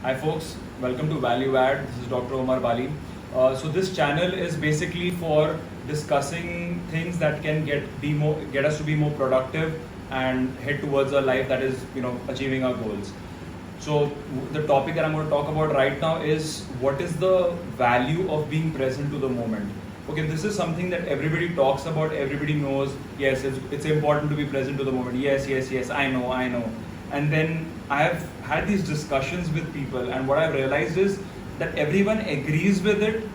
Hi folks, welcome to Value Add. This is Dr. Omar Bali. So this channel is basically for discussing things that can get us to be more productive and head towards a life that is achieving our goals. So the topic that I'm going to talk about right now is what is the value of being present to the moment. Okay, this is something that everybody talks about, everybody knows. Yes, it's important to be present to the moment. Yes, I know. And then I have had these discussions with people, and what I've realized is that everyone agrees with it,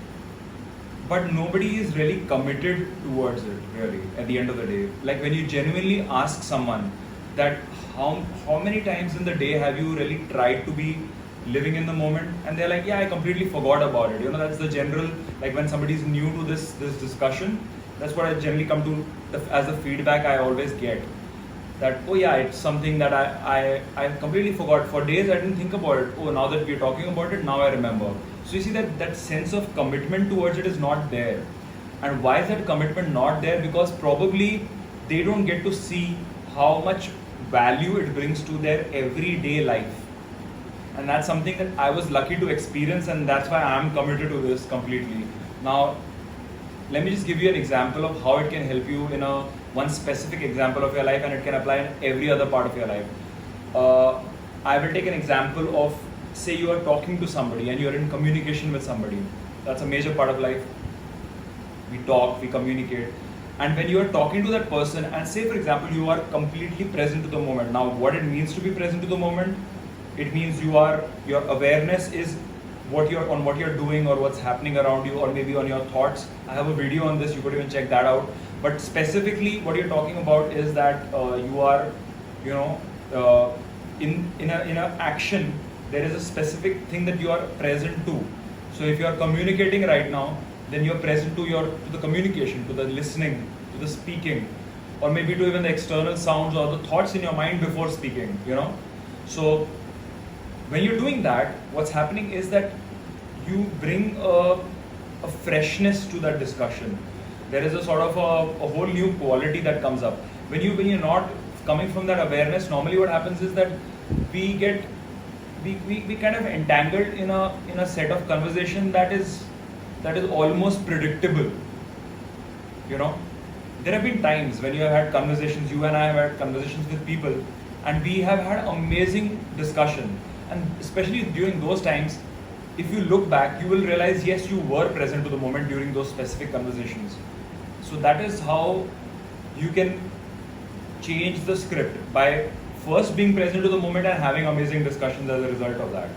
but nobody is really committed towards it, really, at the end of the day. Like when you genuinely ask someone that how many times in the day have you really tried to be living in the moment, and they're like, yeah, I completely forgot about it. That's the general, like when somebody's new to this discussion, that's what I generally come to as the feedback I always get. That, oh yeah, it's something that I completely forgot. For days I didn't think about it. Oh, now that we're talking about it, now I remember. So you see that sense of commitment towards it is not there. And why is that commitment not there? Because probably they don't get to see how much value it brings to their everyday life. And that's something that I was lucky to experience, and that's why I'm committed to this completely. Now, let me just give you an example of how it can help you in one specific example of your life, and it can apply in every other part of your life. I will take an example of, say you are talking to somebody and you are in communication with somebody. That's a major part of life. We talk, we communicate. And when you are talking to that person, and say for example, you are completely present to the moment. Now, what it means to be present to the moment, it means your awareness is what you're doing or what's happening around you, or maybe on your thoughts. I have a video on this, you could even check that out. But specifically what you're talking about is that you are in a action, there is a specific thing that you are present to. So if you are communicating right now, then you're present to the communication, to the listening, to the speaking, or maybe to even the external sounds or the thoughts in your mind before speaking. So when you're doing that, what's happening is that you bring a freshness to that discussion. There is a sort of a whole new quality that comes up. When you're not coming from that awareness, normally what happens is that we kind of entangled in a set of conversation that is almost predictable. There have been times when you have had conversations, you and I have had conversations with people, and we have had amazing discussion. And especially during those times, if you look back, you will realize, yes, you were present to the moment during those specific conversations. So that is how you can change the script, by first being present to the moment and having amazing discussions as a result of that.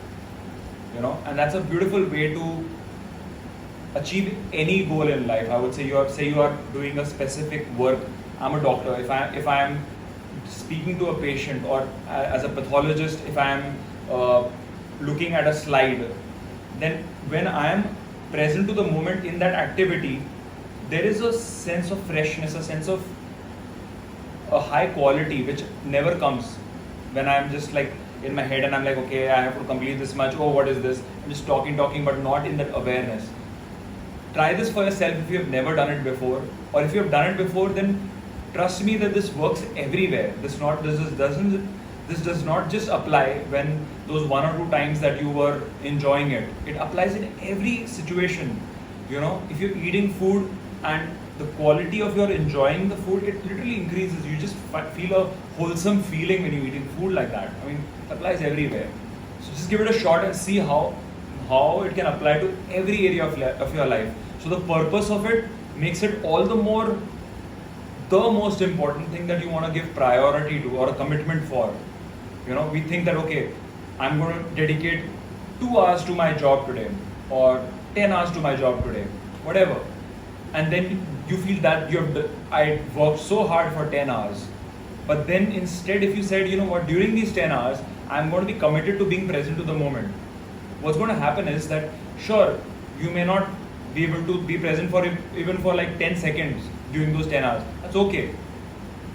And that's a beautiful way to achieve any goal in life. I would say you are doing a specific work. I'm a doctor. If I am speaking to a patient, or as a pathologist, if I am looking at a slide, then when I am present to the moment in that activity, there is a sense of freshness, a sense of a high quality which never comes when I am just like in my head and I'm like, okay, I have to complete this much. Oh, what is this? I'm just talking, but not in that awareness. Try this for yourself if you have never done it before, or if you have done it before, then trust me that this works everywhere. This does not just apply when those one or two times that you were enjoying it. It applies in every situation. If you're eating food and the quality of your enjoying the food, it literally increases. You just feel a wholesome feeling when you're eating food like that. I mean, it applies everywhere. So just give it a shot and see how it can apply to every area of your life. So the purpose of it makes it all the more the most important thing that you want to give priority to, or a commitment for. We think that, okay, I'm going to dedicate 2 hours to my job today, or 10 hours to my job today, whatever. And then you feel that I worked so hard for 10 hours. But then instead, if you said, you know what, during these 10 hours, I'm going to be committed to being present to the moment. What's going to happen is that, sure, you may not be able to be present even for like 10 seconds during those 10 hours. That's okay.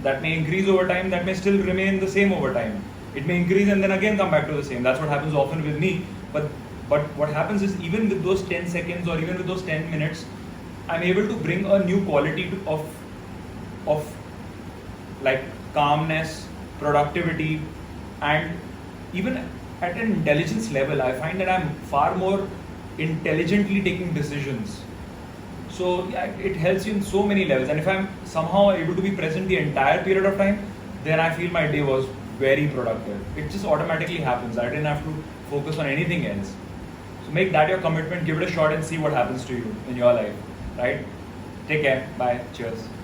That may increase over time, that may still remain the same over time. It may increase and then again come back to the same. That's what happens often with me. But what happens is, even with those 10 seconds or even with those 10 minutes, I'm able to bring a new quality of like calmness, productivity, and even at an intelligence level, I find that I'm far more intelligently taking decisions. So yeah, it helps you in so many levels. And if I'm somehow able to be present the entire period of time, then I feel my day was very productive. It just automatically happens. I didn't have to focus on anything else. So make that your commitment, give it a shot and see what happens to you in your life, right? Take care. Bye. Cheers.